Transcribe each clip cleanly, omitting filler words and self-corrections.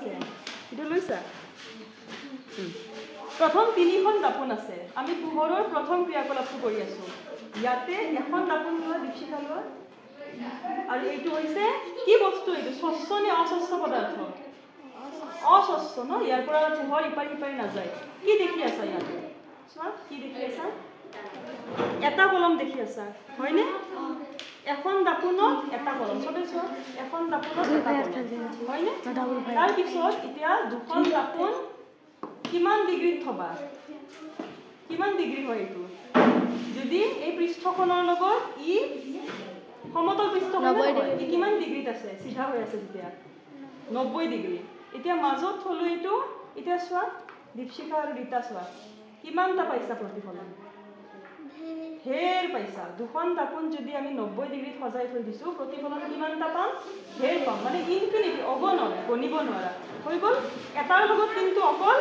আছে এইটো লৈছা প্ৰথম তিনিখন দাপোন আছে আমি পোহৰৰ প্ৰথম ক্ৰিয়াকলাপটো কৰি আছো ইয়াতে এখন দাপোন লোৱা দীপশিখা লোৱা আৰু এইটো হৈছে কি বস্তু এইটো স্বচ্ছ নে অস্বচ্ছ পদাৰ্থ অস্বচ্ছ ন ইয়াৰ পৰা পোহৰ ইপাৰি ইপাৰি নাযায় কি দেখি আছা ইয়াতে চোৱা কি দেখি আছা এটা কলম দেখি আছা হয়নে এখন দাপোনত এটা কলম চবে চোৱা এখন দাপোনত এটা কলম হয়নে তাৰ পিছত এতিয়া দুখন দাপোন কিমান ডিগ্ৰীত থবা কিমান ডিগ্ৰী হয় এইটো যদি এই পৃষ্ঠখনৰ লগত ই সমতল পৃষ্ঠখন ই কিমান ডিগ্ৰীত আছে সিধা হৈ আছে তেতিয়া 90 ডিগ্ৰী এতিয়া মাজত থলো এইটো এতিয়া চোৱা দীপশিখা আৰু ৰীতা চোৱা কিমানটা পাইছা প্ৰতিফলন ঢেৰ পাইছা দুখন দাপোন যদি আমি 90 ডিগ্ৰীত সজাই থৈ দিছো প্ৰতিফলন কিমানটা পাম ঢেৰ পাম মানে ইনফিনিটি অগণন গণিব নোৱাৰা হৈ গ'ল এটাৰ লগত কিন্তু অকল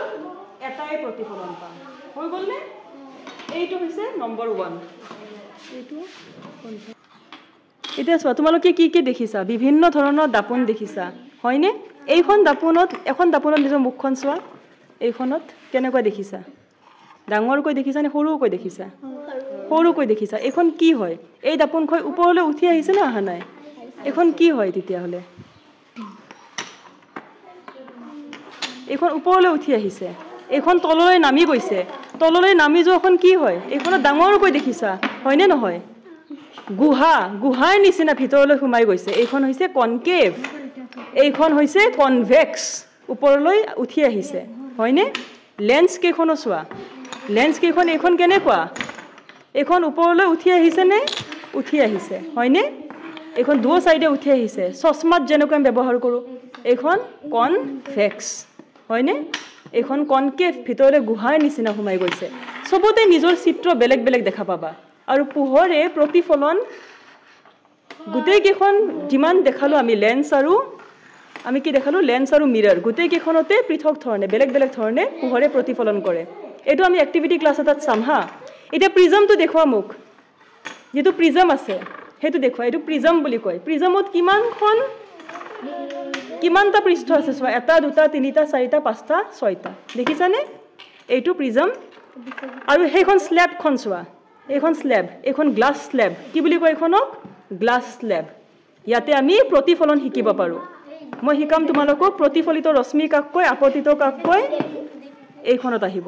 এটাই প্ৰতিফলন পাম হৈ গ'ল নে এইটো হৈছে নম্বৰ 1 এইটো এতিয়া চোৱা তোমালোকে কি কি দেখিছা বিভিন্ন ধৰণৰ দাপোন দেখিছা হয়নে এইখন দাপোনত এখন দাপোনত নিজৰ মুখখন চোৱা এইখনত কেনেকুৱা দেখিছা ডাঙৰকৈ দেখিছা নে সৰুকৈ দেখিছা সৰুকৈ দেখিছা এখন কি হয় এই দাপোনখন ওপৰলৈ উঠি আহিছে না আহা নাই এখন কি হয় তেতিয়াহ'লে এখন ওপৰলৈ উঠি আহিছে এখন তললৈ নামি গৈছে তললৈ নামি যোৱাখন কি হয় এইখনত ডাঙৰকৈ দেখিছা হয়নে নহয় গুহাৰ নিচিনা ভিতৰলৈ সোমাই গৈছে এইখন হৈছে কনকেভ এইখন হৈছে কনভেক্স ওপৰলৈ উঠি আহিছে হয়নে লেন্স কেইখনো চোৱা লেন্স কেইখন এইখন কেনেকুৱা এইখন ওপৰলৈ উঠি আহিছে নে উঠি আহিছে হয়নে এইখন দুও সাইডে উঠি আহিছে চশমাত যেনেকৈ ব্যৱহাৰ কৰোঁ এইখন কনভেক্স হয়নে এইখন কনকেভ ভিতৰলৈ গুহাৰ নিচিনা সোমাই গৈছে সবতে নিজৰ চিত্ৰ বেলেগ বেলেগ দেখা পাবা আৰু পোহৰে প্ৰতিফলন গোটেই কেইখন যিমান দেখালো আমি লেন্স আৰু আমি কি দেখালো লেন্স আৰু মিৰৰ গোটেই কেইখনতে পৃথক ধৰণে বেলেগ বেলেগ ধৰণে পোহৰে প্ৰতিফলন কৰে এইটো আমি এক্টিভিটি ক্লাছ এটাত চাম হা এতিয়া প্ৰিজমটো দেখুৱা মোক যেটো প্ৰিজম আছে হেতু দেখুৱা এইটো প্ৰিজম বুলি কয় প্ৰিজমত কিমানটা পৃষ্ঠ আছে চোৱা এটা দুটা তিনিটা চাৰিটা পাঁচটা ছয়টা দেখিছানে এইটো প্ৰিজম আৰু সেইখন স্ল্যাবখন চোৱা এইখন স্ল্যাব এইখন গ্লাস স্ল্যাব কি বুলি কয় এইখনক গ্লাস স্ল্যাব ইয়াতে আমি প্ৰতিফলন শিকিব পাৰো মই শিকাম তোমালোকক প্ৰতিফলিত ৰশ্মি কাক কয় আপতিত কাক কয় এইখনত আহিব